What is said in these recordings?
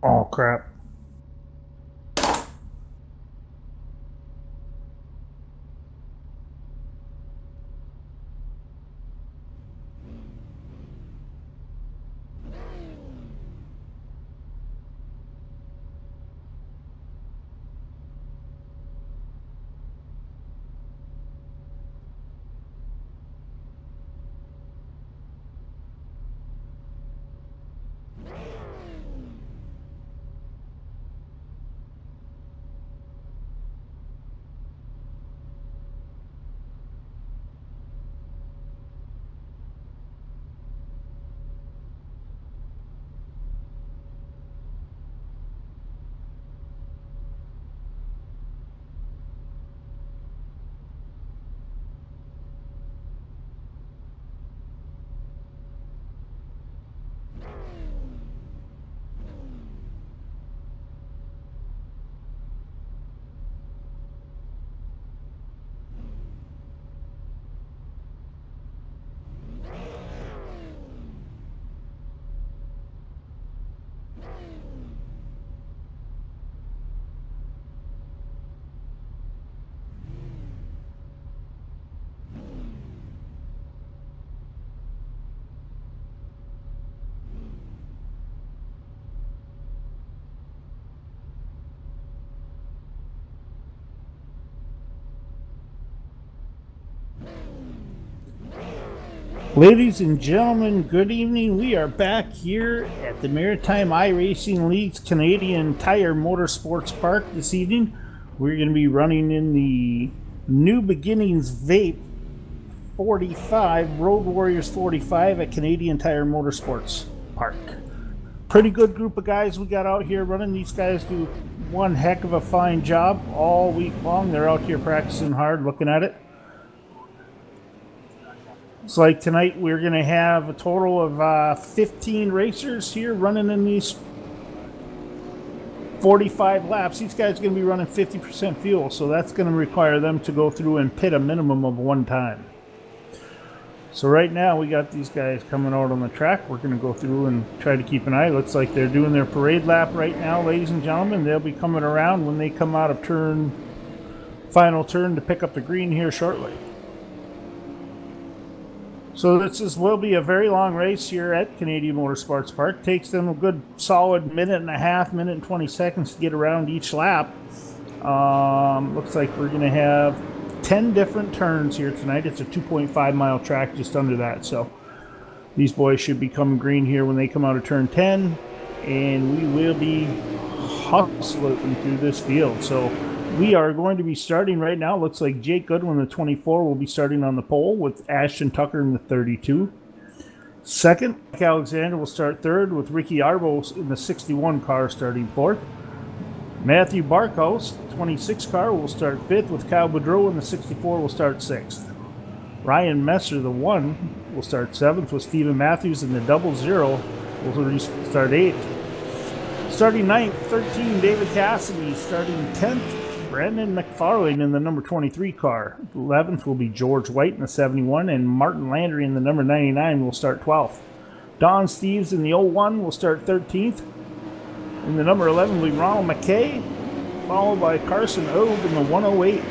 Oh, crap. Ladies and gentlemen, good evening. We are back here at the Maritime iRacing League's Canadian Tire Motorsports Park this evening. We're going to be running in the New Beginnings Vape 45, Road Warriors 45 at Canadian Tire Motorsports Park. Pretty good group of guys we got out here running. These guys do one heck of a fine job all week long. They're out here practicing hard, looking at it. So like tonight we're going to have a total of 15 racers here running in these 45 laps. These guys are going to be running 50% fuel, so that's going to require them to go through and pit a minimum of one time. So right now we got these guys coming out on the track. We're going to go through and try to keep an eye. Looks like they're doing their parade lap right now, ladies and gentlemen. They'll be coming around when they come out of final turn to pick up the green here shortly. So will be a very long race here at Canadian Motorsports Park. Takes them a good solid minute and a half, minute and 20 seconds to get around each lap. Looks like we're going to have 10 different turns here tonight. It's a 2.5 mile track, just under that. So these boys should be coming green here when they come out of turn 10. And we will be hustling through this field. So we are going to be starting right now. Looks like Jake Goodwin, the 24, will be starting on the pole with Ashton Tucker in the 32. Second, Mike Alexander will start third with Ricky Arbos in the 61 car starting fourth. Matthew Barkhouse, 26 car, will start fifth with Kyle Boudreau in the 64 will start sixth. Ryan Messer, the 1, will start seventh with Stephen Matthews in the 00 will start eighth. Starting ninth, 13, David Cassidy. Starting 10th, Brandon McFarlane in the number 23 car. 11th will be George White in the 71, and Martin Landry in the number 99 will start 12th. Don Steves in the 01 will start 13th. In the number 11 will be Ronald McKay, followed by Carson Obe in the 108.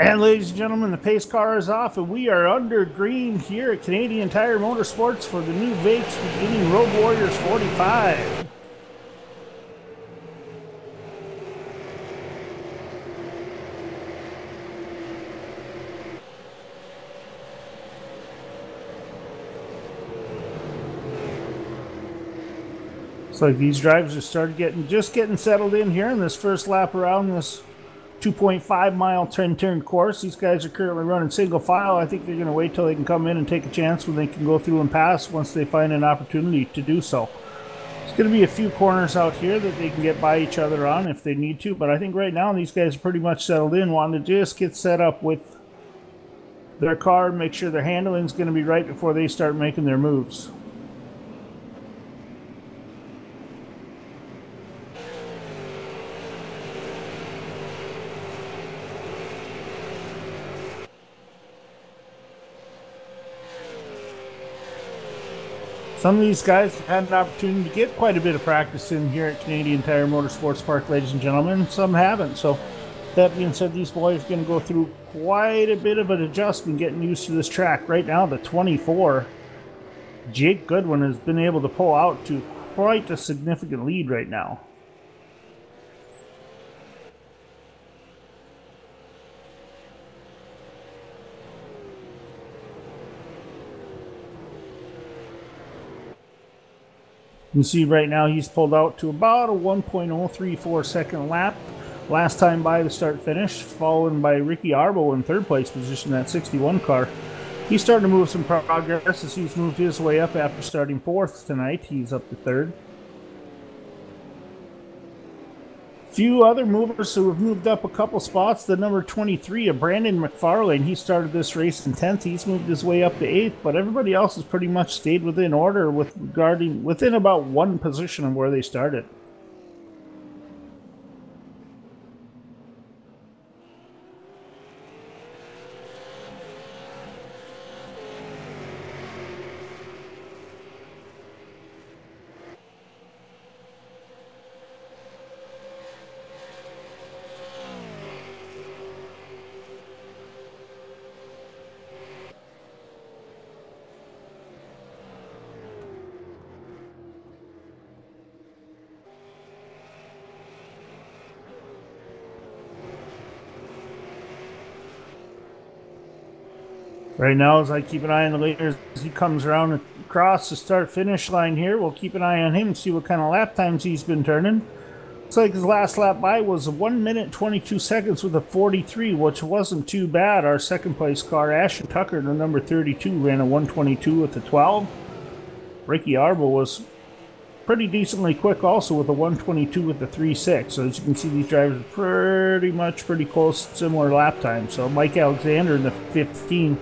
And ladies and gentlemen, the pace car is off, and we are under green here at Canadian Tire Motorsports for the new Vapes beginning Road Warriors 45. So these drivers are just getting settled in here in this first lap around this 2.5 mile turn course. These guys are currently running single file. I think they're going to wait till they can come in and take a chance when they can go through and pass once they find an opportunity to do so. There's going to be a few corners out here that they can get by each other on if they need to, but I think right now these guys are pretty much settled in, wanting to just get set up with their car and make sure their handling is going to be right before they start making their moves. Some of these guys have had an opportunity to get quite a bit of practice in here at Canadian Tire Motorsports Park, ladies and gentlemen. Some haven't. So that being said, these boys are going to go through quite a bit of an adjustment getting used to this track. Right now, the 24, Jake Goodwin has been able to pull out to quite a significant lead right now. You can see right now he's pulled out to about a 1.034 second lap. Last time by the start finish, followed by Ricky Arbo in third place position, that 61 car. He's starting to move some progress as he's moved his way up after starting fourth tonight. He's up to third. Few other movers who have moved up a couple spots. The number 23 of Brandon McFarlane, he started this race in 10th. He's moved his way up to 8th, but everybody else has pretty much stayed within order within about one position of where they started. Right now, as I keep an eye on the leader, as he comes around across the start-finish line here, we'll keep an eye on him and see what kind of lap times he's been turning. Looks like his last lap by was 1 minute 22 seconds with a 43, which wasn't too bad. Our second place car, Ashton Tucker, the number 32, ran a 122 with a 12. Ricky Arbo was pretty decently quick also with a 122 with a 3.6. So as you can see, these drivers are pretty close, similar lap time. So Mike Alexander in the 15.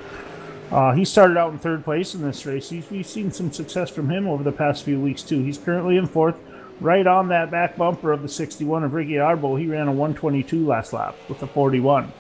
He started out in third place in this race. We've seen some success from him over the past few weeks too. He's currently in fourth, right on that back bumper of the 61 of Ricky Arbo. He ran a 122 last lap with a 41.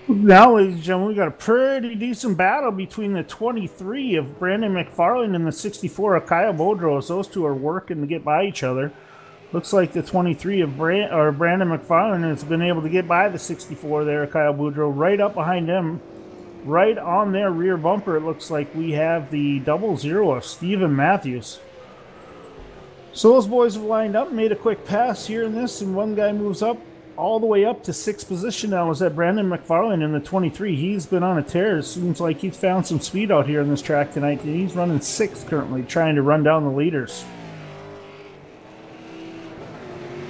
Now, ladies and gentlemen, we got a pretty decent battle between the 23 of Brandon McFarlane and the 64 of Kyle Bodros. Those two are working to get by each other. Looks like the 23 of Brandon McFarlane has been able to get by the 64 there, Kyle Boudreau, right up behind him. Right on their rear bumper, it looks like we have the 00 of Steven Matthews. So those boys have lined up, made a quick pass here in this, and one guy moves up all the way up to 6th position now. Is that Brandon McFarlane in the 23. He's been on a tear. It seems like he's found some speed out here in this track tonight. He's running 6th currently, trying to run down the leaders.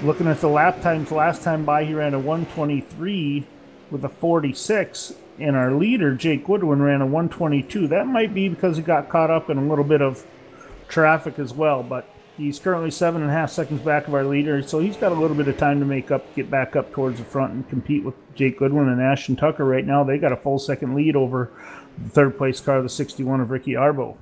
Looking at the lap times, last time by he ran a 123 with a 46, and our leader, Jake Goodwin, ran a 122. That might be because he got caught up in a little bit of traffic as well, but he's currently 7.5 seconds back of our leader, so he's got a little bit of time to get back up towards the front and compete with Jake Goodwin and Ashton Tucker. Right now, they got a full second lead over the third place car, the 61 of Ricky Arbo.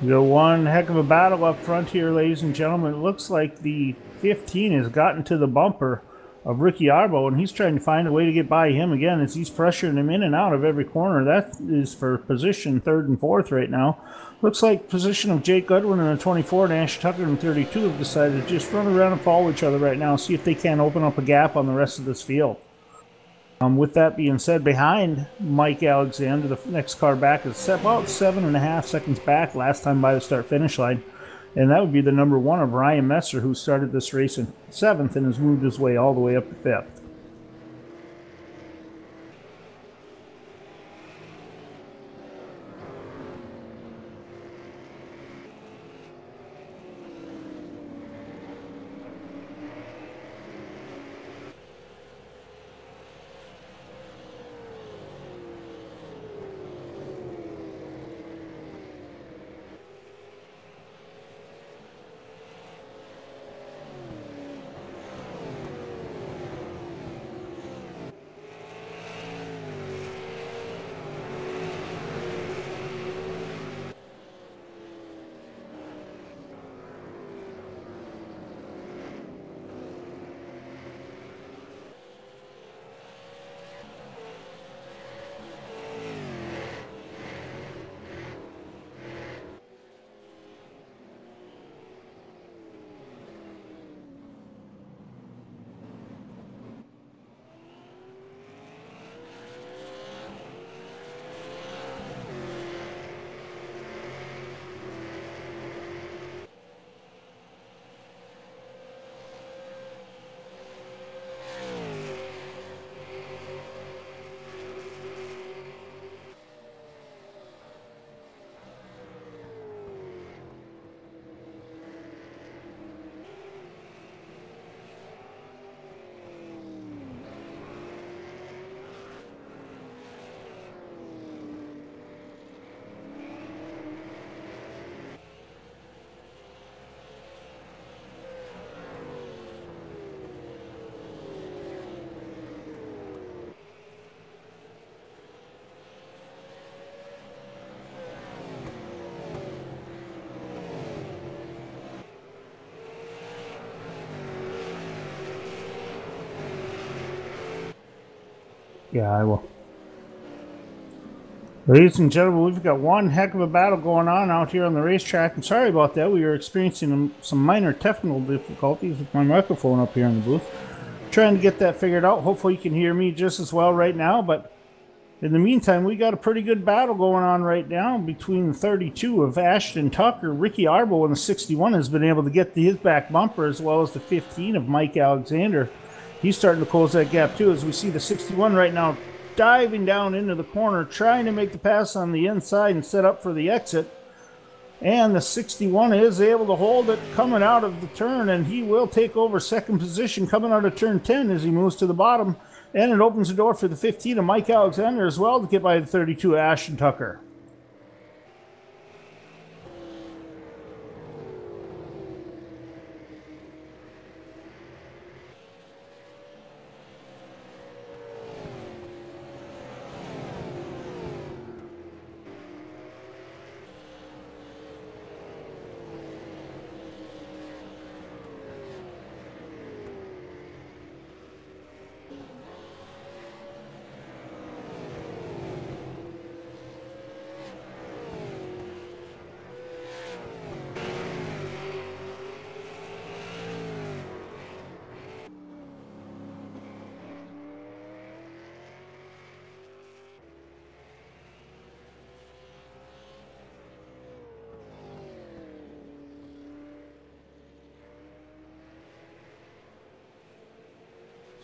We got one heck of a battle up front here, ladies and gentlemen. It looks like the 15 has gotten to the bumper of Ricky Arbo, and he's trying to find a way to get by him again as he's pressuring him in and out of every corner. That is for position 3rd and 4th right now. Looks like position of Jake Goodwin in the 24 and Ash Tucker in 32 have decided to just run around and follow each other right now, see if they can open up a gap on the rest of this field. With that being said, behind Mike Alexander, the next car back is about 7.5 seconds back last time by the start-finish line. And that would be the number 1 of Ryan Messer, who started this race in 7th and has moved his way all the way up to 5th. Yeah, I will. Ladies and gentlemen, we've got one heck of a battle going on out here on the racetrack. I'm sorry about that. We were experiencing some minor technical difficulties with my microphone up here in the booth. Trying to get that figured out. Hopefully you can hear me just as well right now. But in the meantime, we got a pretty good battle going on right now between the 32 of Ashton Tucker. Ricky Arbo in the 61 has been able to get to his back bumper, as well as the 15 of Mike Alexander. He's starting to close that gap too, as we see the 61 right now diving down into the corner, trying to make the pass on the inside and set up for the exit. And the 61 is able to hold it coming out of the turn, and he will take over second position coming out of turn 10 as he moves to the bottom. And it opens the door for the 15 of Mike Alexander as well to get by the 32 of Ashton Tucker.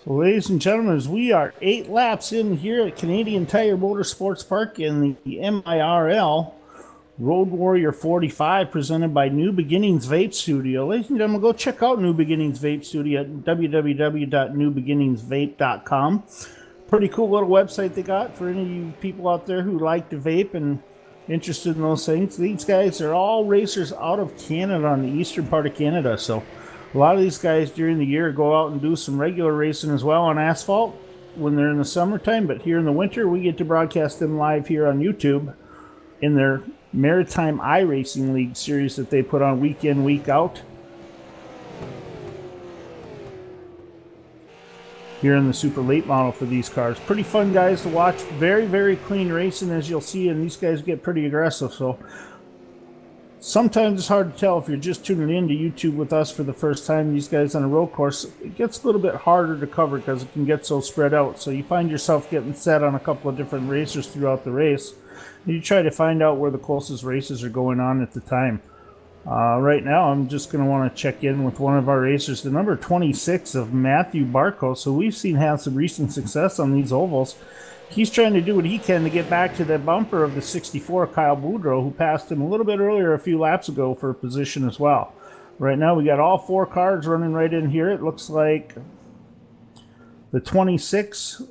So, ladies and gentlemen, as we are 8 laps in here at Canadian Tire Motorsports Park in the MIRL Road Warrior 45, presented by New Beginnings Vape Studio. Ladies and gentlemen, go check out New Beginnings Vape Studio at www.newbeginningsvape.com. Pretty cool little website they got for any of you people out there who like to vape and interested in those things. These guys are all racers out of Canada, on the eastern part of Canada, so a lot of these guys during the year go out and do some regular racing as well on asphalt when they're in the summertime, but here in the winter we get to broadcast them live here on YouTube in their Maritime iRacing League series that they put on week in, week out here in the super late model for these cars. Pretty fun guys to watch. Very, very clean racing, as you'll see, and these guys get pretty aggressive. So sometimes it's hard to tell if you're just tuning in to YouTube with us for the first time. These guys on a road course, it gets a little bit harder to cover because it can get so spread out. So you find yourself getting set on a couple of different racers throughout the race. You try to find out where the closest races are going on at the time. Right now, I'm just going to want to check in with one of our racers, the number 26 of Matthew Barkos, who we've seen have some recent success on these ovals. He's trying to do what he can to get back to the bumper of the 64, Kyle Boudreau, who passed him a little bit earlier a few laps ago for a position as well. Right now, we got all four cars running right in here. It looks like the 26,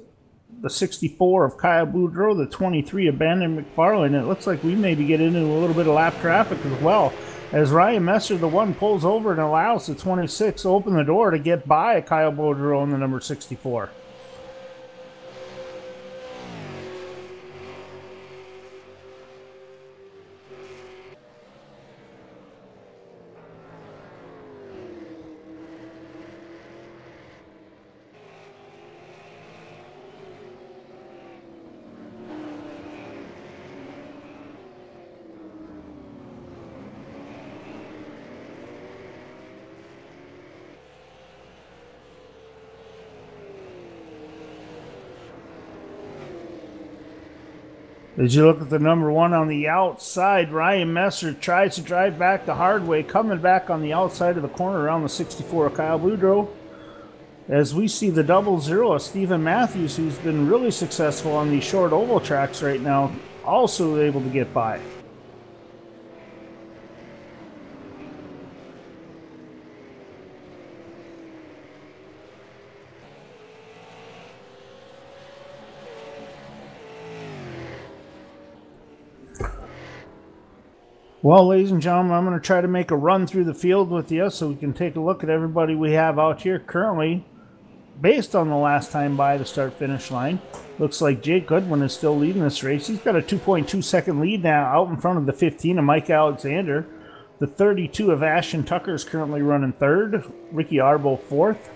the 64 of Kyle Boudreau, the 23 of Brandon McFarlane. It looks like we maybe get into a little bit of lap traffic as well, as Ryan Messer, the one, pulls over and allows the 26 to open the door to get by Kyle Boudreau in the number 64. As you look at the number one on the outside, Ryan Messer tries to drive back the hard way, coming back on the outside of the corner around the 64 of Kyle Boudreau. As we see the 00 of Stephen Matthews, who's been really successful on these short oval tracks right now, also able to get by. Well, ladies and gentlemen, I'm going to try to make a run through the field with you so we can take a look at everybody we have out here currently based on the last time by the start-finish line. Looks like Jake Goodwin is still leading this race. He's got a 2.2 second lead now out in front of the 15 of Mike Alexander. The 32 of Ashton Tucker is currently running third. Ricky Arbo fourth.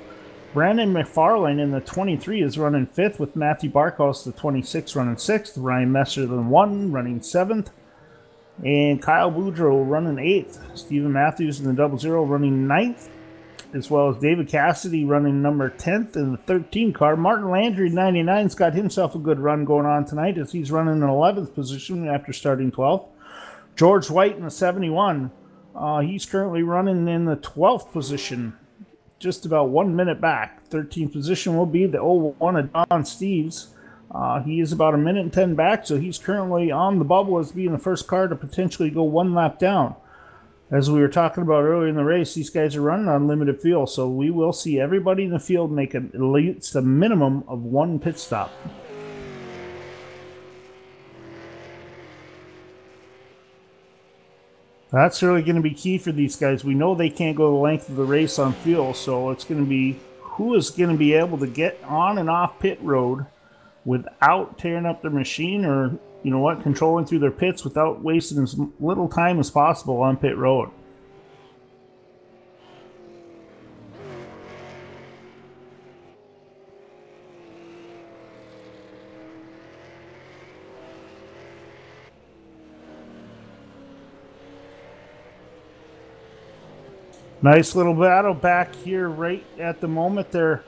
Brandon McFarlane in the 23 is running fifth, with Matthew Barkos, the 26, running sixth. Ryan Messer, the 1, running seventh. And Kyle Boudreau running 8th. Stephen Matthews in the 00 running 9th. As well as David Cassidy running number 10th in the 13 car. Martin Landry, 99's got himself a good run going on tonight as he's running in 11th position after starting 12th. George White in the 71. He's currently running in the 12th position. Just about 1 minute back. 13th position will be the 01 of Don Steves. He is about 1 minute and 10 back, so he's currently on the bubble as being the first car to potentially go one lap down. As we were talking about earlier in the race, these guys are running on limited fuel, so we will see everybody in the field make at least a minimum of one pit stop. That's really going to be key for these guys. We know they can't go the length of the race on fuel, so it's going to be who is going to be able to get on and off pit road without tearing up their machine, or, you know what, controlling through their pits without wasting as little time as possible on pit road. Nice little battle back here right at the moment there,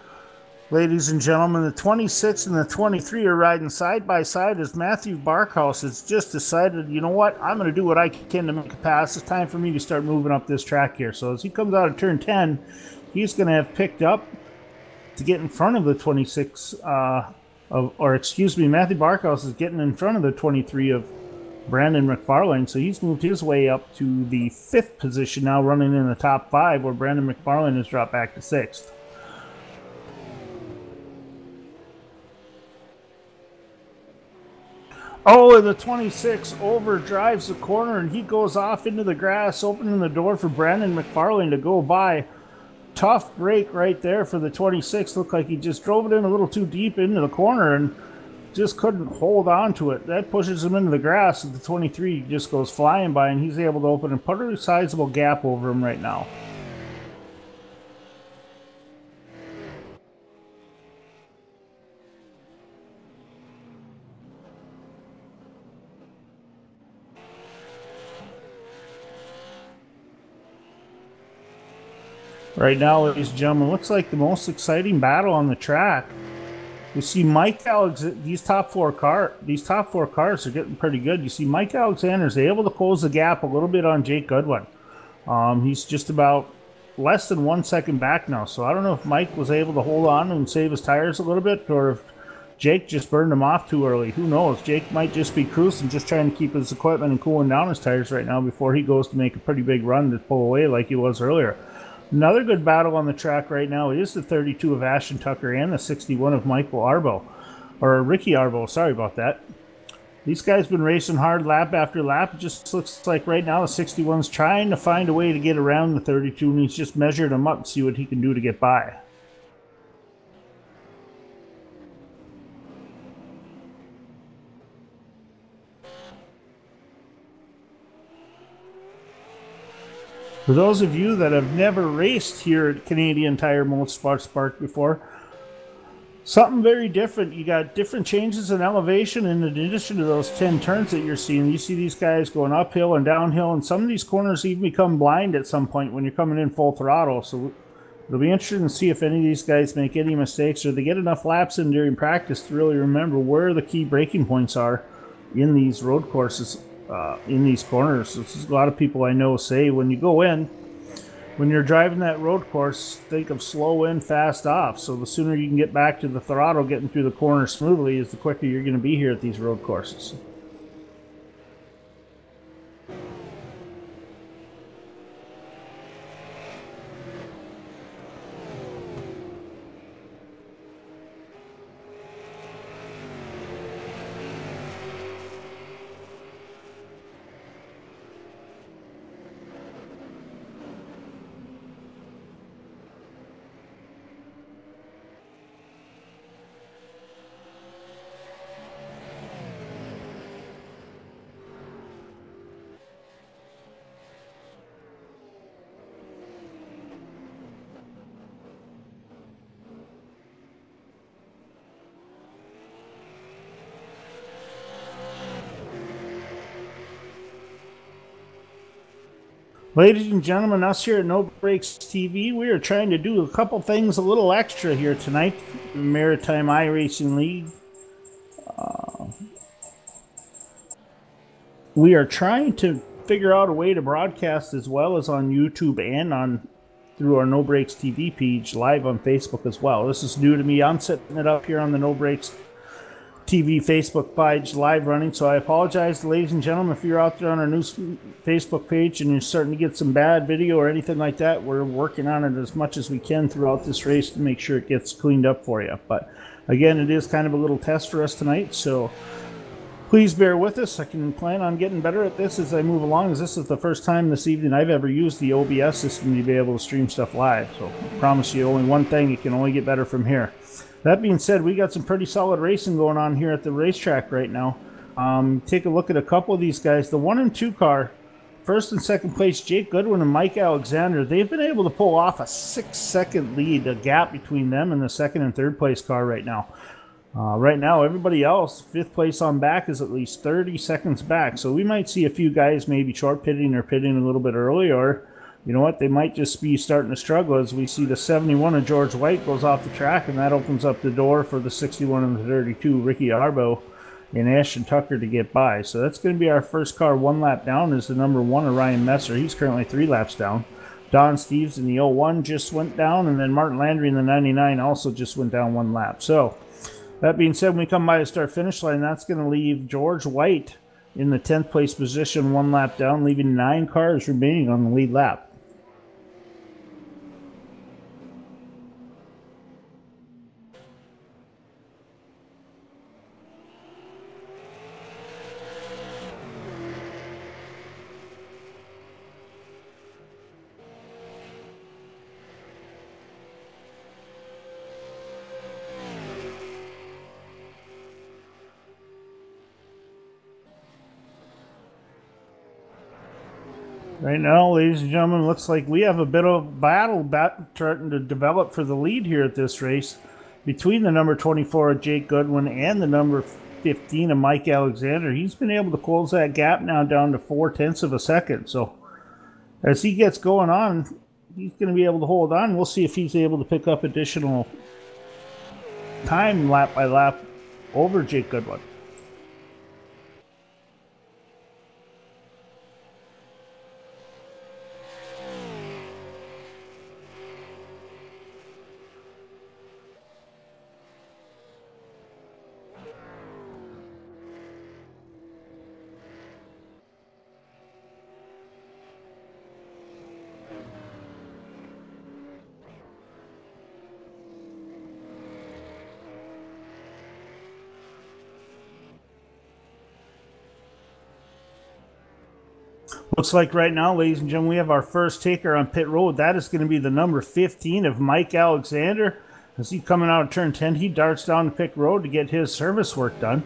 ladies and gentlemen. The 26 and the 23 are riding side by side as Matthew Barkhouse has just decided, you know what, I'm going to do what I can to make a pass. It's time for me to start moving up this track here. So as he comes out of turn 10, he's going to have picked up to get in front of the 26, Matthew Barkhouse is getting in front of the 23 of Brandon McFarlane, so he's moved his way up to the 5th position now, running in the top 5, where Brandon McFarlane has dropped back to 6th. Oh, and the 26 overdrives the corner, and he goes off into the grass, opening the door for Brandon McFarlane to go by. Tough break right there for the 26. Looked like he just drove it in a little too deep into the corner, and just couldn't hold on to it. That pushes him into the grass, and the 23 just goes flying by, and he's able to open a pretty sizable gap over him right now. Right now, ladies and gentlemen, looks like the most exciting battle on the track. You see Mike these top four cars are getting pretty good. You see Mike Alexander's able to close the gap a little bit on Jake Goodwin. He's just about less than 1 second back now. So I don't know if Mike was able to hold on and save his tires a little bit, or if Jake just burned him off too early. Who knows? Jake might just be cruising, just trying to keep his equipment and cooling down his tires right now before he goes to make a pretty big run to pull away like he was earlier. Another good battle on the track right now is the 32 of Ashton Tucker and the 61 of Michael Arbo. Or Ricky Arbo, sorry about that. These guys been racing hard lap after lap. It just looks like right now the 61's trying to find a way to get around the 32, and he's just measured him up and see what he can do to get by. For those of you that have never raced here at Canadian Tire Motorsports Park before, something very different. You got different changes in elevation in addition to those 10 turns that you're seeing. You see these guys going uphill and downhill, and some of these corners even become blind at some point when you're coming in full throttle. So it'll be interesting to see if any of these guys make any mistakes, or they get enough laps in during practice to really remember where the key braking points are in these road courses. In these corners. This is a lot of people I know say when you go in, when you're driving that road course, think of slow in, fast off. So the sooner you can get back to the throttle, getting through the corner smoothly, is the quicker you're going to be here at these road courses. Ladies and gentlemen, us here at No Brakes TV, we are trying to do a couple things a little extra here tonight. Maritime iRacing League. We are trying to figure out a way to broadcast as well as on YouTube and on through our No Brakes TV page, live on Facebook as well. This is new to me. I'm setting it up here on the No Brakes TV Facebook page live running, so I apologize, ladies and gentlemen, if you're out there on our new Facebook page and you're starting to get some bad video or anything like that. We're working on it as much as we can throughout this race to make sure it gets cleaned up for you. But again, it is kind of a little test for us tonight, so please bear with us. I can plan on getting better at this as I move along, as this is the first time this evening I've ever used the OBS system to be able to stream stuff live. So I promise you only one thing, it can only get better from here. That being said, we got some pretty solid racing going on here at the racetrack right now. Take a look at a couple of these guys. The 1 and 2 car, first and second place, Jake Goodwin and Mike Alexander, they've been able to pull off a 6-second lead, a gap between them and the second and third place car right now. Right now, everybody else, 5th place on back, is at least 30 seconds back. So we might see a few guys maybe short pitting or pitting a little bit early, or you know what, they might just be starting to struggle as we see the 71 of George White goes off the track, and that opens up the door for the 61 and the 32, Ricky Arbo and Ashton Tucker to get by. So that's going to be our first car 1 lap down, is the number 1 of Ryan Messer. He's currently 3 laps down. Don Steves in the 01 just went down, and then Martin Landry in the 99 also just went down 1 lap. So that being said, when we come by the start-finish line, that's going to leave George White in the 10th place position 1 lap down, leaving 9 cars remaining on the lead lap. Right now, ladies and gentlemen, looks like we have a bit of a battle starting to develop for the lead here at this race between the number 24 of Jake Goodwin and the number 15 of Mike Alexander. He's been able to close that gap now down to 4/10 of a second. So as he gets going on, he's going to be able to hold on. We'll see if he's able to pick up additional time lap by lap over Jake Goodwin. Looks like right now, ladies and gentlemen, we have our first taker on pit road. That is going to be the number 15 of Mike Alexander. As he's coming out of turn 10, he darts down the pit road to get his service work done.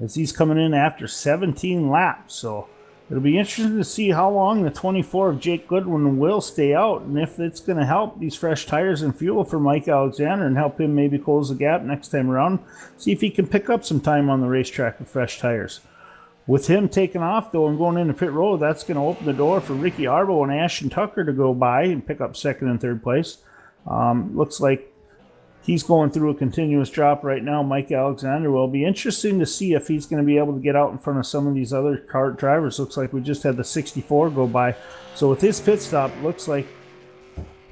As he's coming in after 17 laps. So it'll be interesting to see how long the 24 of Jake Goodwin will stay out, and if it's going to help these fresh tires and fuel for Mike Alexander and help him maybe close the gap next time around. See if he can pick up some time on the racetrack with fresh tires. With him taking off, though, and going into pit road, that's going to open the door for Ricky Arbo and Ashton Tucker to go by and pick up second and third place. Looks like he's going through a continuous drop right now. Mike Alexander will be interesting to see if he's going to be able to get out in front of some of these other kart drivers. Looks like we just had the 64 go by. So with his pit stop, looks like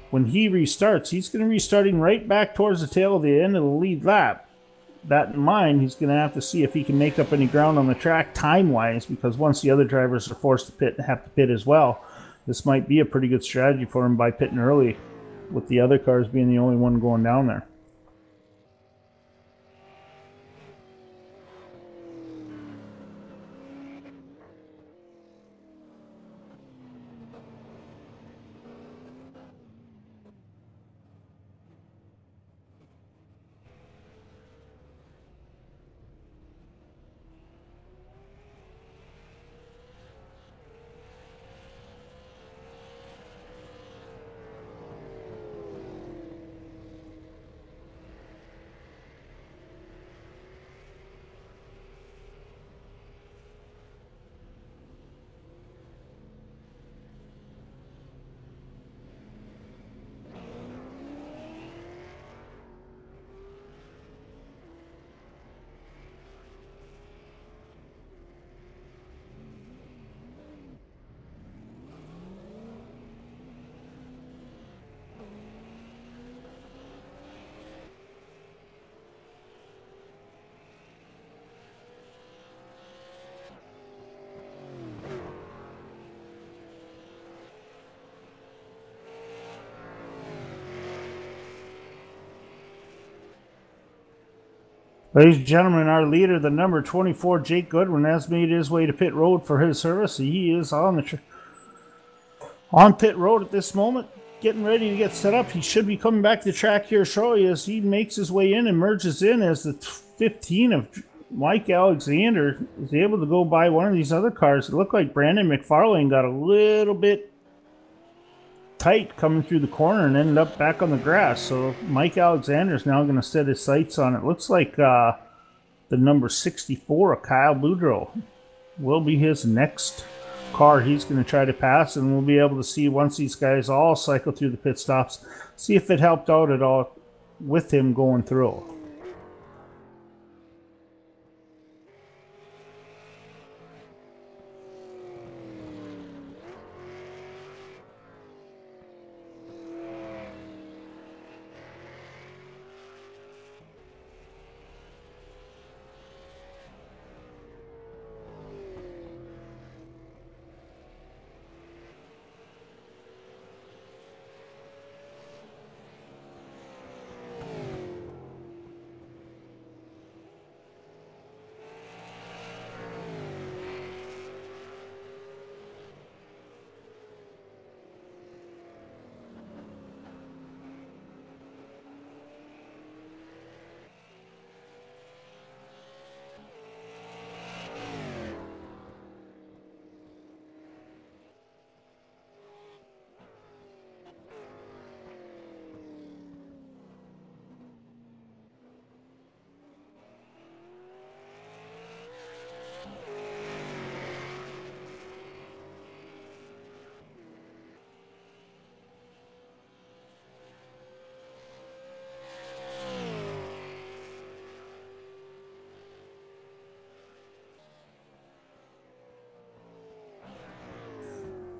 when he restarts, he's going to be starting right back towards the tail of the end of the lead lap. That in mind, he's going to have to see if he can make up any ground on the track time-wise, because once the other drivers are forced to pit and have to pit as well, this might be a pretty good strategy for him by pitting early, with the other cars being the only one going down there. Ladies and gentlemen, our leader, the number 24, Jake Goodwin, has made his way to pit road for his service. He is on pit road at this moment, getting ready to get set up. He should be coming back to the track here shortly as he makes his way in and merges in as the 15 of Mike Alexander is able to go by one of these other cars. It looked like Brandon McFarlane got a little bit tight coming through the corner and ended up back on the grass. So Mike Alexander is now going to set his sights on it. Looks like the number 64 of Kyle Boudreau will be his next car he's going to try to pass, and we'll be able to see once these guys all cycle through the pit stops, see if it helped out at all with him going through.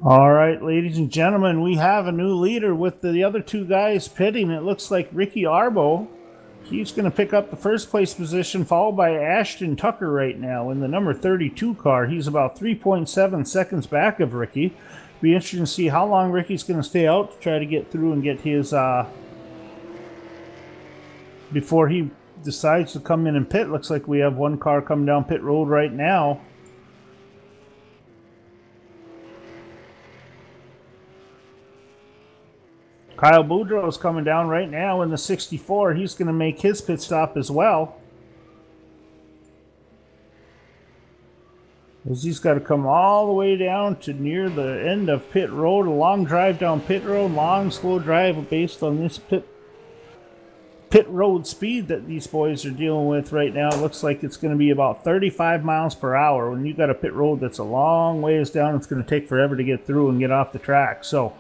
All right, ladies and gentlemen, we have a new leader with the other two guys pitting. It looks like Ricky Arbo. He's going to pick up the first place position, followed by Ashton Tucker right now in the number 32 car. He's about 3.7 seconds back of Ricky. Be interesting to see how long Ricky's going to stay out to try to get through and get his before he decides to come in and pit. Looks like we have one car coming down pit road right now. Kyle Boudreau is coming down right now in the 64. He's going to make his pit stop as well. As he's got to come all the way down to near the end of pit road. A long drive down pit road. Long, slow drive based on this pit road speed that these boys are dealing with right now. It looks like it's going to be about 35 miles per hour. When you've got a pit road that's a long ways down, it's going to take forever to get through and get off the track. So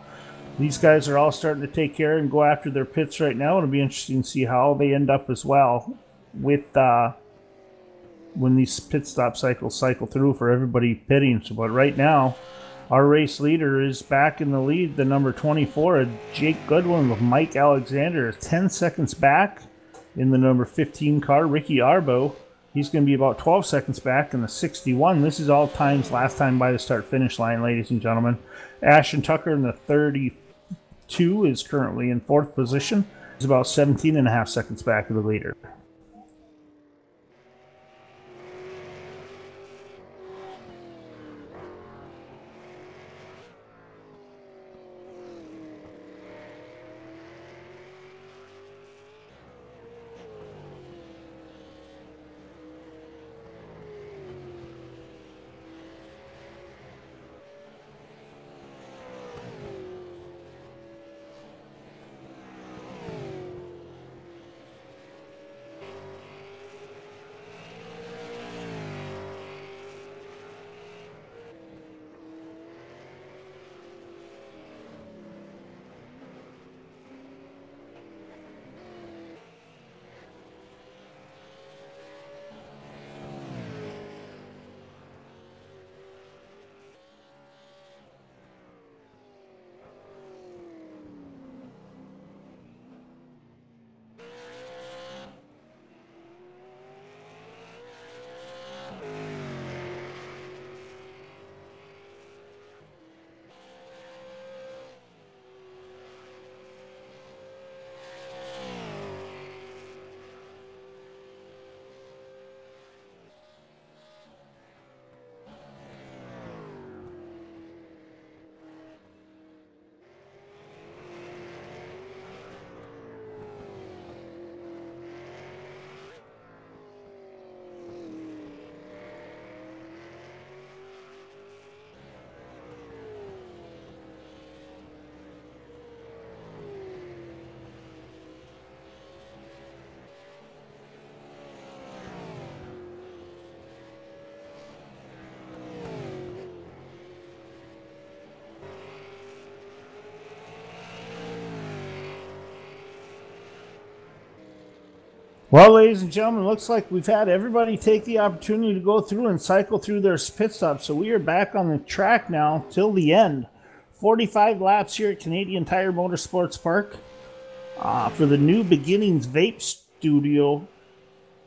these guys are all starting to take care and go after their pits right now. It'll be interesting to see how they end up as well with when these pit stop cycles cycle through for everybody pitting. So, but right now, our race leader is back in the lead. The number 24, Jake Goodwin with Mike Alexander, is 10 seconds back in the number 15 car. Ricky Arbo, he's going to be about 12 seconds back in the 61. This is all times last time by the start-finish line, ladies and gentlemen. Ashton Tucker in the 32 is currently in 4th position. He's about 17.5 seconds back of the leader. Well, ladies and gentlemen, looks like we've had everybody take the opportunity to go through and cycle through their pit stops. So we are back on the track now till the end. 45 laps here at Canadian Tire Motorsports Park for the New Beginnings Vape Studio.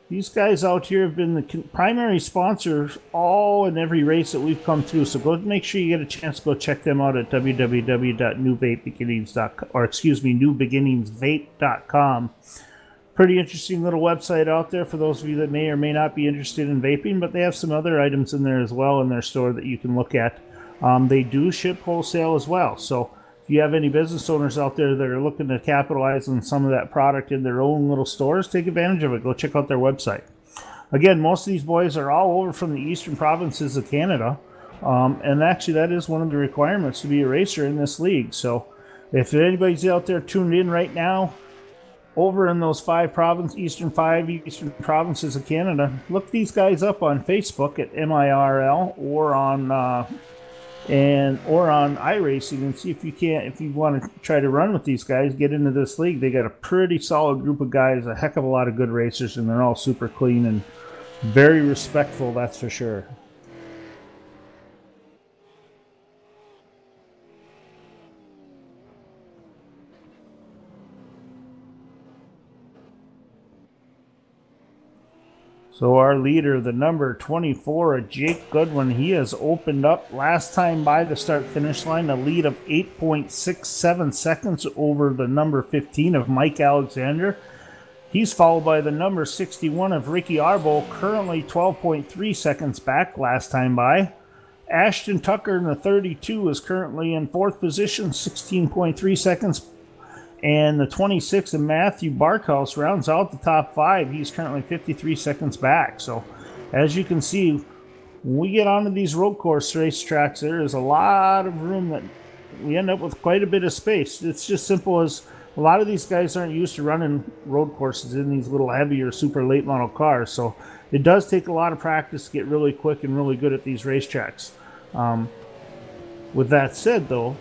These guys out here have been the primary sponsors all and every race that we've come through. So go make sure you get a chance to go check them out at newbeginningsvape.com. Pretty interesting little website out there for those of you that may or may not be interested in vaping, but they have some other items in there as well in their store that you can look at. They do ship wholesale as well. So if you have any business owners out there that are looking to capitalize on some of that product in their own little stores, take advantage of it. Go check out their website. Again, most of these boys are all over from the eastern provinces of Canada. And actually, that is one of the requirements to be a racer in this league. So if anybody's out there tuned in right now, over in those eastern provinces of Canada, look these guys up on Facebook at MIRL or on iRacing and see if you want to try to run with these guys, get into this league. They got a pretty solid group of guys, a heck of a lot of good racers, and they're all super clean and very respectful, that's for sure. So our leader, the number 24, Jake Goodwin, he has opened up last time by the start-finish line, a lead of 8.67 seconds over the number 15 of Mike Alexander. He's followed by the number 61 of Ricky Arbo, currently 12.3 seconds back last time by. Ashton Tucker in the 32 is currently in fourth position, 16.3 seconds. And the 26 of Matthew Barkhouse rounds out the top five. He's currently 53 seconds back. So as you can see, when we get onto these road course racetracks, there is a lot of room that we end up with quite a bit of space. It's just simple as a lot of these guys aren't used to running road courses in these little heavier, super late model cars. So it does take a lot of practice to get really quick and really good at these racetracks. With that said, though,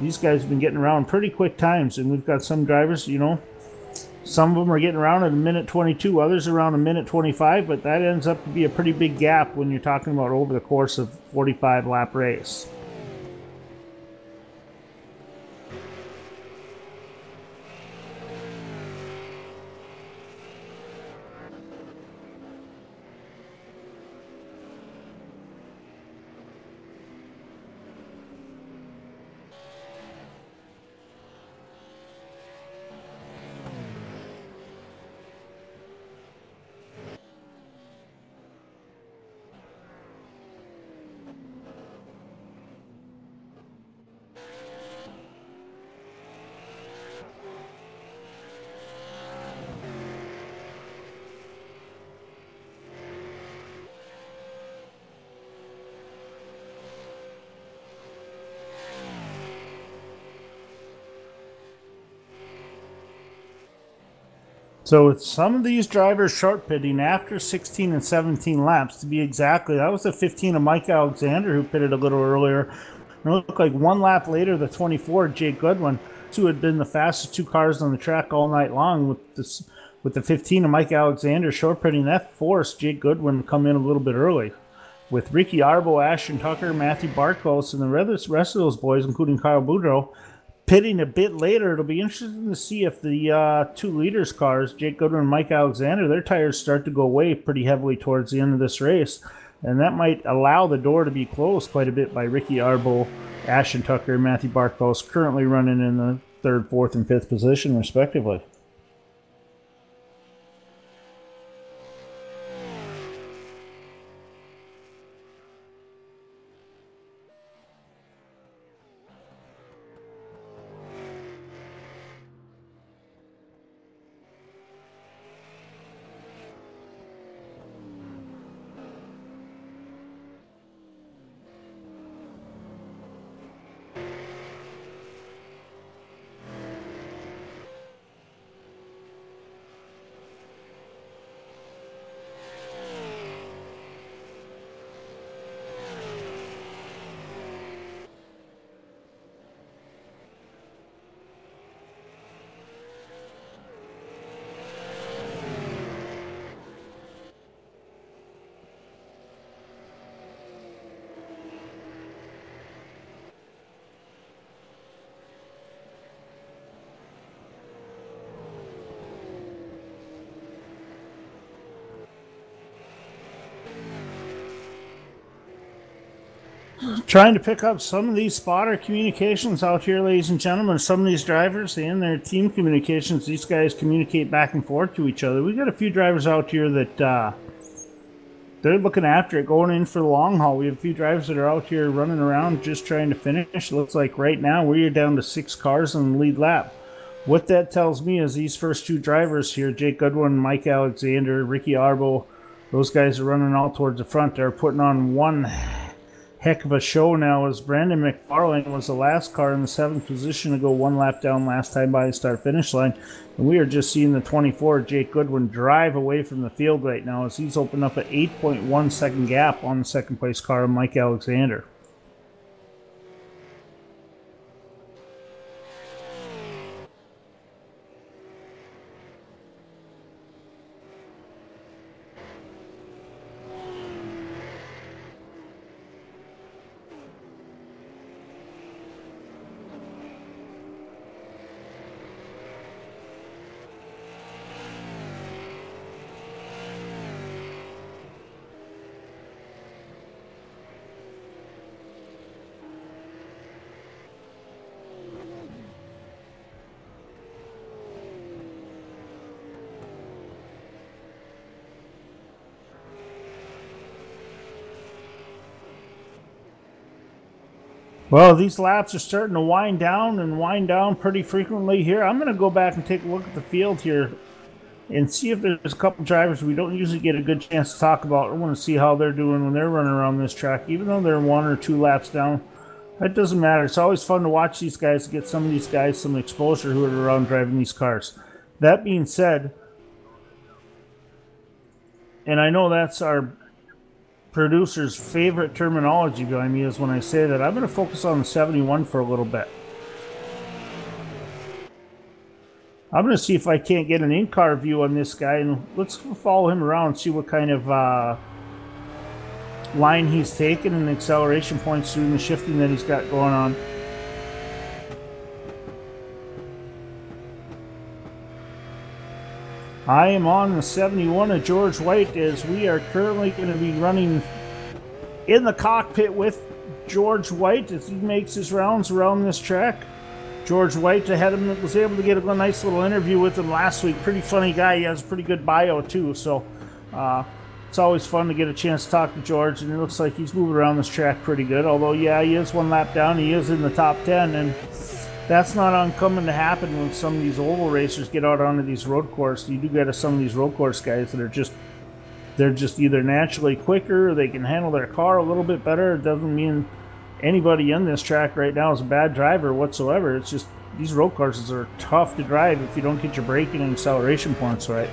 these guys have been getting around pretty quick times, and we've got some drivers, you know, some of them are getting around at a minute 22, others around a minute 25, but that ends up to be a pretty big gap when you're talking about over the course of 45 lap race. So with some of these drivers short pitting after 16 and 17 laps, to be exactly, that was the 15 of Mike Alexander who pitted a little earlier. And it looked like one lap later, the 24, Jake Goodwin, who had been the fastest two cars on the track all night long, with the 15 of Mike Alexander short pitting, that forced Jake Goodwin to come in a little bit early. With Ricky Arbo, Ashton Tucker, Matthew Barkos, and the rest of those boys, including Kyle Boudreau, pitting a bit later, it'll be interesting to see if the two leaders' cars, Jake Goodwin and Mike Alexander, their tires start to go away pretty heavily towards the end of this race. And that might allow the door to be closed quite a bit by Ricky Arbo, Ashton Tucker, and Matthew Barkos, currently running in the third, fourth, and fifth position, respectively. Trying to pick up some of these spotter communications out here, ladies and gentlemen. Some of these drivers and their team communications, these guys communicate back and forth to each other. We've got a few drivers out here that they're looking after it, going in for the long haul. We have a few drivers that are out here running around just trying to finish. It looks like right now we're down to 6 cars on the lead lap. What that tells me is these first two drivers here, Jake Goodwin, Mike Alexander, Ricky Arbo, those guys are running all towards the front. They're putting on one heck of a show now, as Brandon McFarlane was the last car in the 7th position to go one lap down last time by the start-finish line. And we are just seeing the 24, Jake Goodwin, drive away from the field right now as he's opened up an 8.1 second gap on the second place car of Mike Alexander. Well, these laps are starting to wind down pretty frequently here. I'm going to go back and take a look at the field here and see if there's a couple drivers we don't usually get a good chance to talk about. I want to see how they're doing when they're running around this track, even though they're 1 or 2 laps down. That doesn't matter. It's always fun to watch these guys, get some of these guys some exposure who are around driving these cars. That being said, and I know that's our producer's favorite terminology behind me is when I say that, I'm going to focus on the 71 for a little bit. I'm going to see if I can't get an in-car view on this guy, and let's follow him around and see what kind of line he's taking and acceleration points doing the shifting that he's got going on. I am on the 71 of George White as we are currently going to be running in the cockpit with George White as he makes his rounds around this track. George White ahead of him was able to get a nice little interview with him last week. Pretty funny guy. He has a pretty good bio too, so it's always fun to get a chance to talk to George, and it looks like he's moving around this track pretty good. Although, yeah, he is 1 lap down. He is in the top 10, and that's not uncommon to happen when some of these oval racers get out onto these road courses. You do get some of these road course guys that are they're just either naturally quicker or they can handle their car a little bit better. It doesn't mean anybody in this track right now is a bad driver whatsoever. It's just these road courses are tough to drive if you don't get your braking and acceleration points right.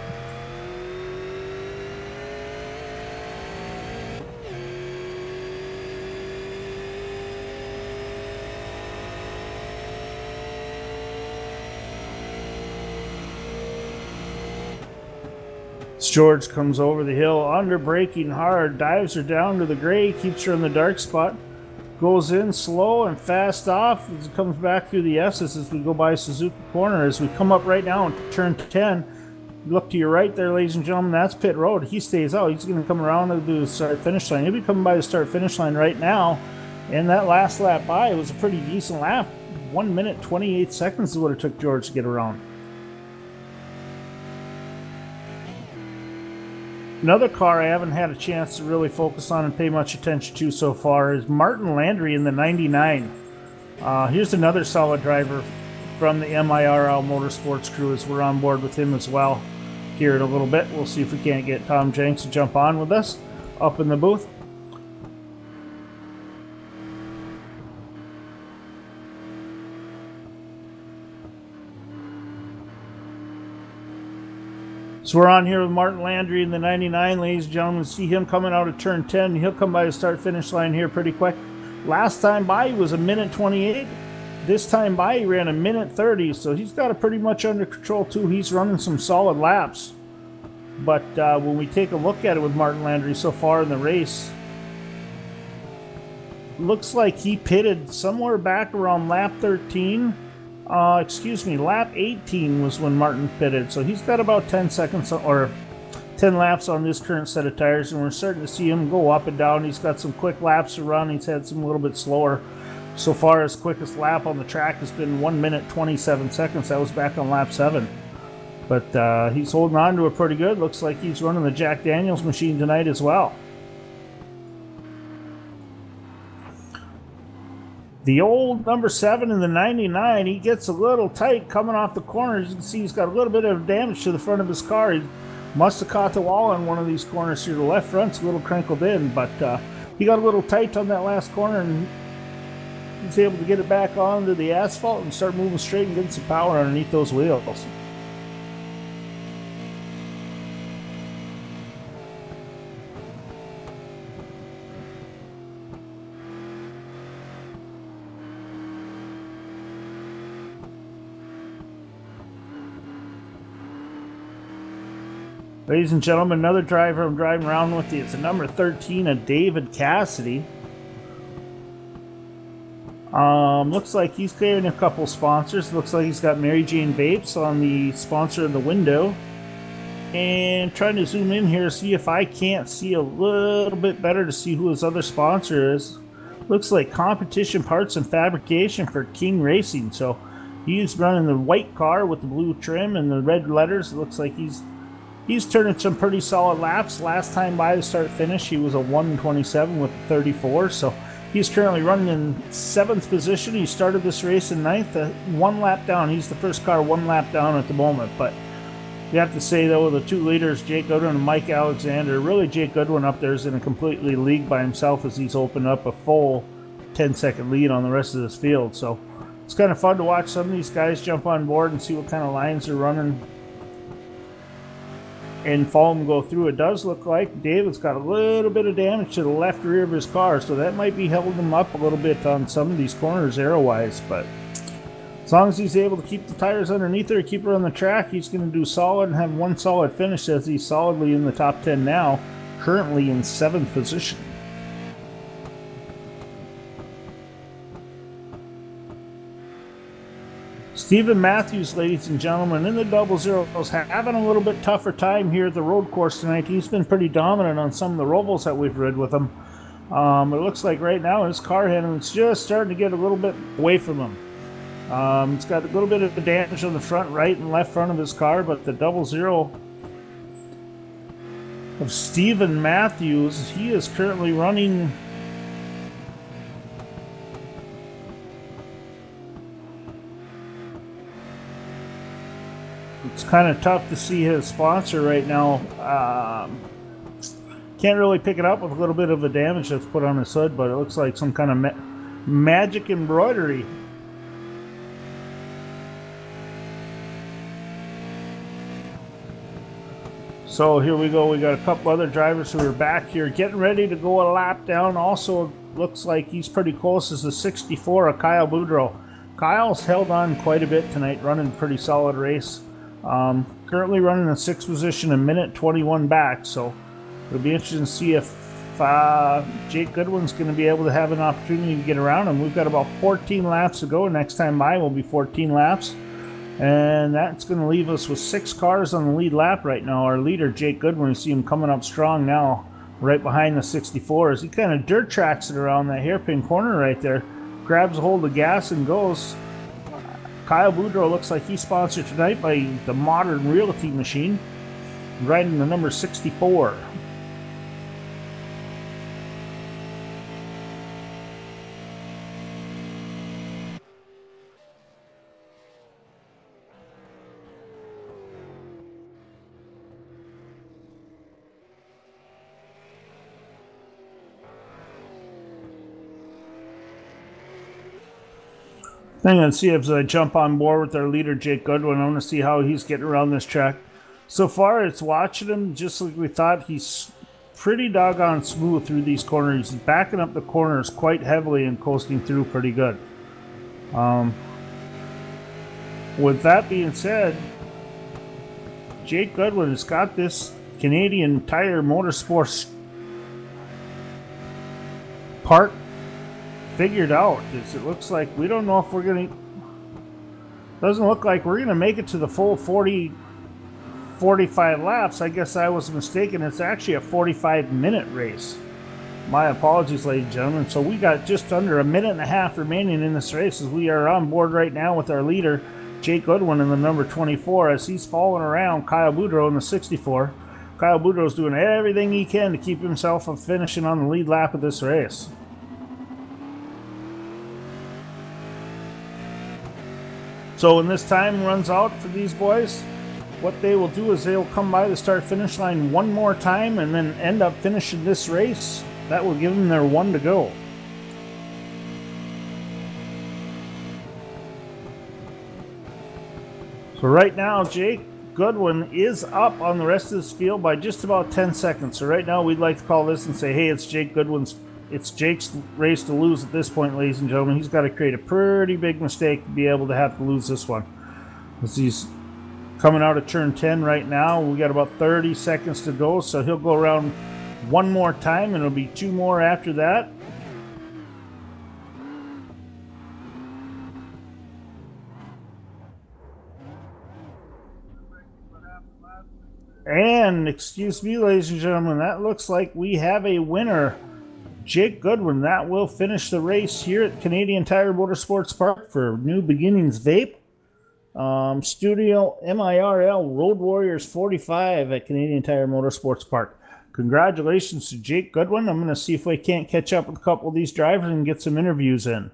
George comes over the hill, under braking hard, dives her down to the gray, keeps her in the dark spot, goes in slow and fast off as it comes back through the S's as we go by Suzuki Corner. As we come up right now and turn 10, look to your right there, ladies and gentlemen, that's pit road. He stays out. He's going to come around and do the start-finish line. He'll be coming by the start-finish line right now, and that last lap by was a pretty decent lap. 1 minute, 28 seconds is what it took George to get around. Another car I haven't had a chance to really focus on and pay much attention to so far is Martin Landry in the 99. Here's another solid driver from the MIRL Motorsports crew as we're on board with him as well here in a little bit. We'll see if we can't get Tom Jenks to jump on with us up in the booth. So we're on here with Martin Landry in the 99, ladies and gentlemen. See him coming out of turn 10. He'll come by the start-finish line here pretty quick. Last time by, he was a minute 28. This time by, he ran a minute 30, so he's got it pretty much under control, too. He's running some solid laps. But when we take a look at it with Martin Landry so far in the race, looks like he pitted somewhere back around lap 13. Lap 18 was when Martin pitted, so he's got about 10 seconds or 10 laps on this current set of tires, and we're starting to see him go up and down. He's got some quick laps to run. He's had some a little bit slower. So far, his quickest lap on the track has been 1 minute 27 seconds. That was back on lap 7. But he's holding on to it pretty good. Looks like he's running the Jack Daniels machine tonight as well. The old number 7 in the 99, he gets a little tight coming off the corner. As you can see, he's got a little bit of damage to the front of his car. He must have caught the wall on one of these corners here. The left front's a little crinkled in, but he got a little tight on that last corner, and he's able to get it back onto the asphalt and start moving straight and getting some power underneath those wheels. Ladies and gentlemen, another driver I'm driving around with you. It's a number 13 of David Cassidy. Looks like he's carrying a couple sponsors. Looks like he's got Mary Jane Vapes on the sponsor in the window. And trying to zoom in here, see if I can't see a little bit better to see who his other sponsor is. Looks like Competition Parts and Fabrication for King Racing. So he's running the white car with the blue trim and the red letters. It looks like he's turning some pretty solid laps. Last time by the start finish, he was a 1:27 with 34. So He's currently running in 7th position. He started this race in 9th, 1 lap down. He's the first car 1 lap down at the moment. But you have to say, though, the 2 leaders, Jake Goodwin and Mike Alexander, really Jake Goodwin up there is in a completely league by himself as he's opened up a full 10-second lead on the rest of this field. So it's kind of fun to watch some of these guys jump on board and see what kind of lines they're running and follow them go through. It does look like David's got a little bit of damage to the left rear of his car, so that might be holding him up a little bit on some of these corners aero-wise, but as long as he's able to keep the tires underneath her, keep her on the track, he's going to do solid and have 1 solid finish as he's solidly in the top 10 now, currently in 7th position. Stephen Matthews, ladies and gentlemen, in the 00s, having a little bit tougher time here at the road course tonight. He's been pretty dominant on some of the Rovals that we've rid with him. It looks like right now his car handling's just starting to get a little bit away from him. It's got a little bit of damage on the front right and left front of his car, but the 00 of Stephen Matthews, he is currently running... It's kind of tough to see his sponsor right now. Can't really pick it up with a little bit of the damage that's put on his hood, but it looks like some kind of magic embroidery. So here we go. We got a couple other drivers who are back here getting ready to go a lap down. Also looks like he's pretty close as the 64 of Kyle Boudreau. Kyle's held on quite a bit tonight, running a pretty solid race. Currently running in 6th position, a minute 21 back, so it'll be interesting to see if Jake Goodwin's going to be able to have an opportunity to get around him. We've got about 14 laps to go. Next time by will be 14 laps, and that's going to leave us with 6 cars on the lead lap right now. Our leader, Jake Goodwin, you see him coming up strong now, right behind the 64 as he kind of dirt tracks it around that hairpin corner right there, grabs a hold of the gas and goes. Kyle Boudreau looks like he's sponsored tonight by the Modern Realty Machine, riding the number 64. I'm going to see if I jump on board with our leader, Jake Goodwin. I want to see how he's getting around this track. So far, it's watching him just like we thought. He's pretty doggone smooth through these corners. He's backing up the corners quite heavily and coasting through pretty good. With that being said, Jake Goodwin has got this Canadian Tire Motorsports part figured out. It looks like we don't know if we're gonna, doesn't look like we're gonna make it to the full 45 laps. I guess I was mistaken. It's actually a 45-minute race. My apologies, ladies and gentlemen. So we got just under a minute and a half remaining in this race as we are on board right now with our leader, Jake Goodwin, in the number 24 as he's following around Kyle Boudreau in the 64. Kyle Boudreau's doing everything he can to keep himself from finishing on the lead lap of this race. So when this time runs out for these boys, what they will do is they will come by the start-finish line one more time and then end up finishing this race. That will give them their 1 to go. So right now, Jake Goodwin is up on the rest of this field by just about 10 seconds. So right now, we'd like to call this and say, hey, it's Jake's race to lose at this point, ladies and gentlemen. He's got to create a pretty big mistake to be able to have to lose this one. As he's coming out of turn 10 right now, we got about 30 seconds to go, so he'll go around one more time, and it'll be 2 more after that. And, excuse me, ladies and gentlemen, that looks like we have a winner. Jake Goodwin. That will finish the race here at Canadian Tire Motorsports Park for New Beginnings Vape. Studio MIRL Road Warriors 45 at Canadian Tire Motorsports Park. congratulations to Jake Goodwin. I'm going to see if I can't catch up with a couple of these drivers and get some interviews in.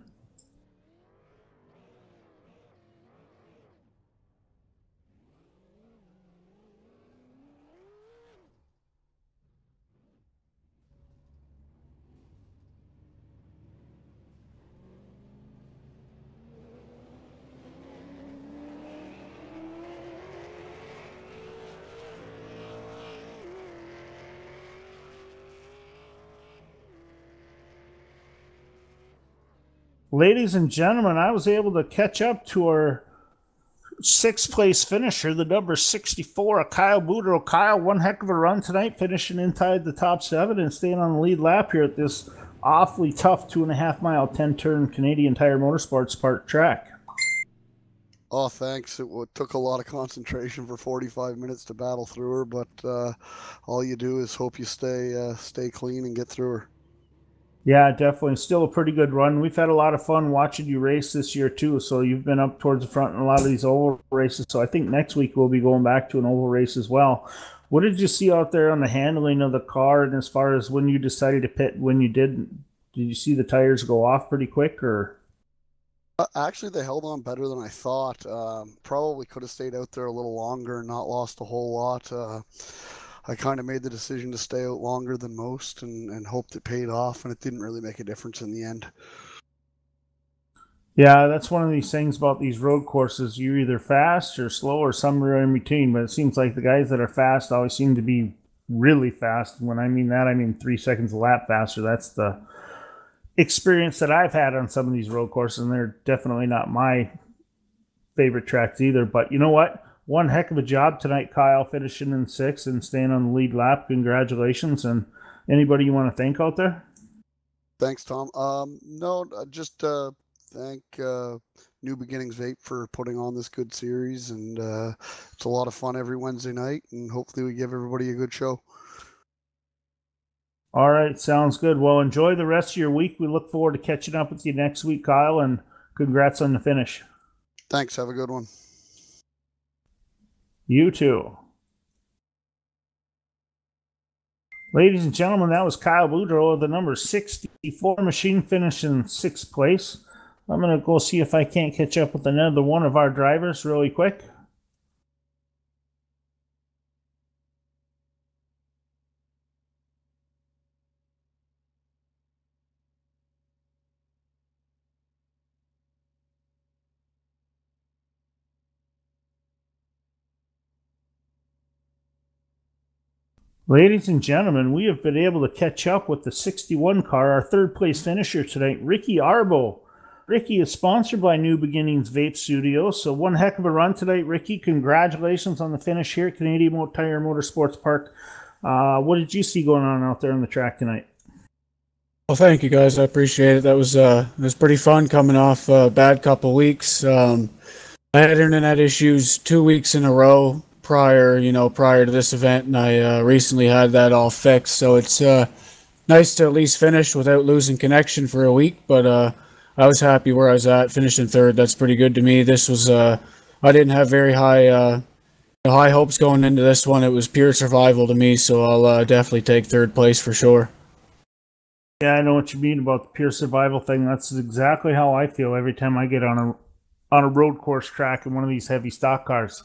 Ladies and gentlemen, I was able to catch up to our sixth place finisher, the number 64, Kyle Boudreau. Kyle, one heck of a run tonight, finishing inside the top 7 and staying on the lead lap here at this awfully tough 2.5 mile, 10 turn Canadian Tire Motorsports Park track. Oh, thanks. It took a lot of concentration for 45 minutes to battle through her, but all you do is hope you stay clean and get through her. Yeah, definitely. Still a pretty good run. We've had a lot of fun watching you race this year, too. So you've been up towards the front in a lot of these oval races. So I think next week we'll be going back to an oval race as well. What did you see out there on the handling of the car? And as far as when you decided to pit, when you did you see the tires go off pretty quick? Or Actually, they held on better than I thought. Probably could have stayed out there a little longer and not lost a whole lot. I kind of made the decision to stay out longer than most and hoped it paid off, and it didn't really make a difference in the end. yeah, that's one of these things about these road courses. You're either fast or slow or somewhere in between. But it seems like the guys that are fast always seem to be really fast. And when I mean that, I mean 3 seconds a lap faster. That's the experience that I've had on some of these road courses, and they're definitely not my favorite tracks either. But you know what? One heck of a job tonight, Kyle, finishing in 6th and staying on the lead lap. Congratulations. And anybody you want to thank out there? Thanks, Tom. No, just thank New Beginnings Vape for putting on this good series, and it's a lot of fun every Wednesday night, and hopefully we give everybody a good show. All right, sounds good. Well, enjoy the rest of your week. We look forward to catching up with you next week, Kyle, and congrats on the finish. Thanks. Have a good one. You too. Ladies and gentlemen, that was Kyle Boudreau of the number 64 machine, finished in 6th place. I'm going to go see if I can't catch up with another one of our drivers really quick. Ladies and gentlemen, we have been able to catch up with the 61 car, our 3rd place finisher tonight, Ricky Arbo. Ricky is sponsored by New Beginnings Vape Studios, so one heck of a run tonight, Ricky. Congratulations on the finish here at Canadian Tire Motorsports Park. What did you see going on out there on the track tonight? Well, thank you guys. I appreciate it. That was pretty fun coming off a bad couple weeks. I had internet issues 2 weeks in a row prior to this event, and I recently had that all fixed. So it's nice to at least finish without losing connection for a week. But I was happy where I was at, finishing 3rd. That's pretty good to me. This was I didn't have very high hopes going into this one. It was pure survival to me. So I'll definitely take 3rd place for sure. Yeah, I know what you mean about the pure survival thing. That's exactly how I feel every time I get on a road course track in one of these heavy stock cars.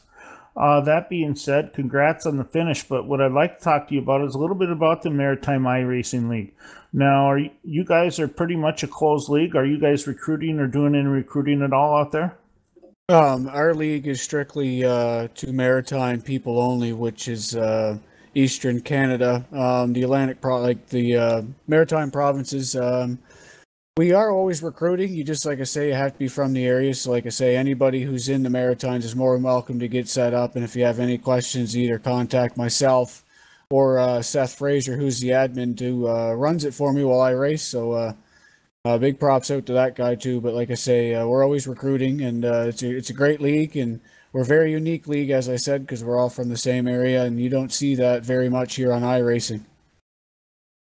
That being said, congrats on the finish, but what I'd like to talk to you about is a little bit about the Maritime iRacing League. Now, you guys are pretty much a closed league. Are you guys recruiting or doing any recruiting at all out there? Our league is strictly to maritime people only, which is Eastern Canada. The Atlantic, the maritime provinces, we are always recruiting. You just, like I say, you have to be from the area. So like I say, anybody who's in the Maritimes is more than welcome to get set up. And if you have any questions, either contact myself or Seth Fraser, who's the admin who runs it for me while I race. So big props out to that guy too. But like I say, we're always recruiting, and it's a great league, and we're a very unique league, as I said, because we're all from the same area, and you don't see that very much here on iRacing.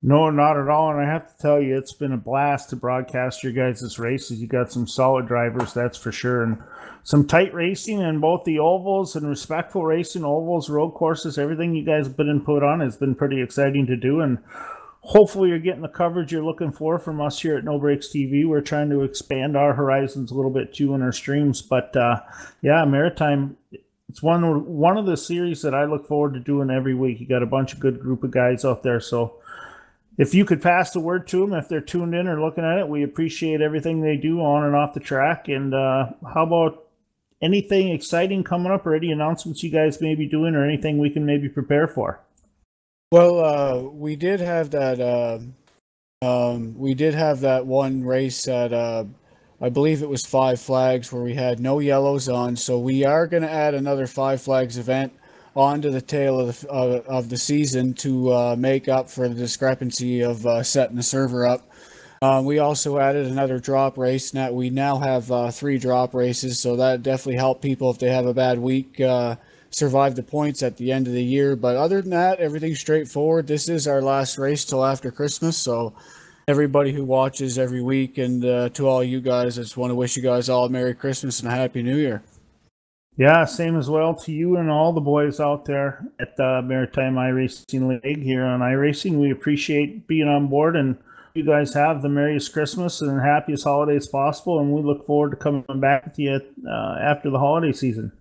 No, not at all. And I have to tell you, it's been a blast to broadcast your guys' races. You got some solid drivers, that's for sure. And some tight racing in both the ovals and respectful racing, ovals, road courses, everything you guys have been put on has been pretty exciting to do. And hopefully you're getting the coverage you're looking for from us here at No Breaks TV. We're trying to expand our horizons a little bit too in our streams. But yeah, Maritime, it's one of the series that I look forward to doing every week. You got a bunch of good group of guys out there. So if you could pass the word to them, if they're tuned in or looking at it, we appreciate everything they do on and off the track. And how about anything exciting coming up or any announcements you guys may be doing or anything we can maybe prepare for? Well, we did have that. We did have that one race at I believe it was Five Flags where we had no yellows on. So we are going to add another Five Flags event onto the tail of the season to make up for the discrepancy of setting the server up. We also added another drop race. Now we have 3 drop races, so that definitely helped people if they have a bad week survive the points at the end of the year. But other than that, everything's straightforward. This is our last race till after Christmas, so everybody who watches every week and to all you guys, I just want to wish you guys all a Merry Christmas and a Happy New Year. Yeah, same as well to you and all the boys out there at the Maritime iRacing League here on iRacing. We appreciate being on board, and you guys have the merriest Christmas and happiest holidays possible, and we look forward to coming back with you after the holiday season.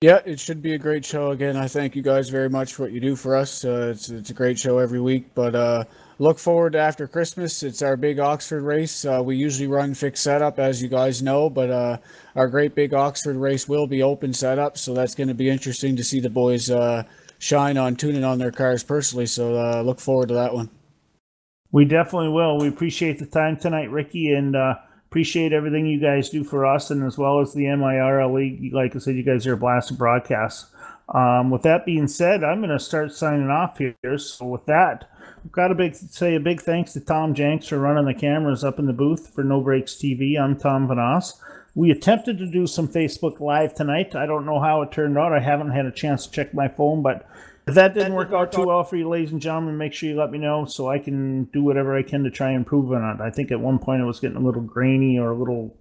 Yeah, it should be a great show. Again, I thank you guys very much for what you do for us. It's a great show every week, but look forward to after Christmas. It's our big Oxford race. We usually run fixed setup, as you guys know, but our great big Oxford race will be open setup, so that's going to be interesting to see the boys shine on tuning on their cars personally, so look forward to that one. We definitely will. We appreciate the time tonight, Ricky, and appreciate everything you guys do for us and as well as the MIRL League. Like I said, you guys are a blast to broadcast. With that being said, I'm going to start signing off here. So with that, I've got to say a big thanks to Tom Jenks for running the cameras up in the booth for No Breaks TV. I'm Tom Vanas. We attempted to do some Facebook Live tonight. I don't know how it turned out. I haven't had a chance to check my phone, but if that didn't work out too well for you, ladies and gentlemen, make sure you let me know so I can do whatever I can to try and improve on it. I think at one point it was getting a little grainy or a little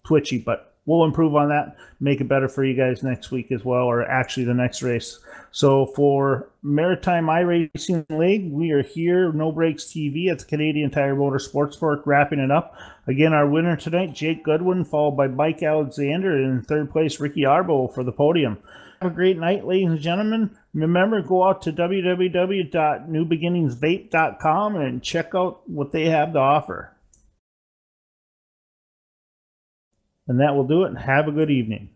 twitchy, but we'll improve on that, make it better for you guys next week as well, or actually the next race. So for Maritime iRacing League, we are here, No Breaks TV at the Canadian Tire Motorsports Park, wrapping it up. Again, our winner tonight, Jake Goodwin, followed by Mike Alexander, and in third place, Ricky Arbo for the podium. Have a great night, ladies and gentlemen. Remember, go out to www.newbeginningsvape.com and check out what they have to offer. And that will do it. Have a good evening.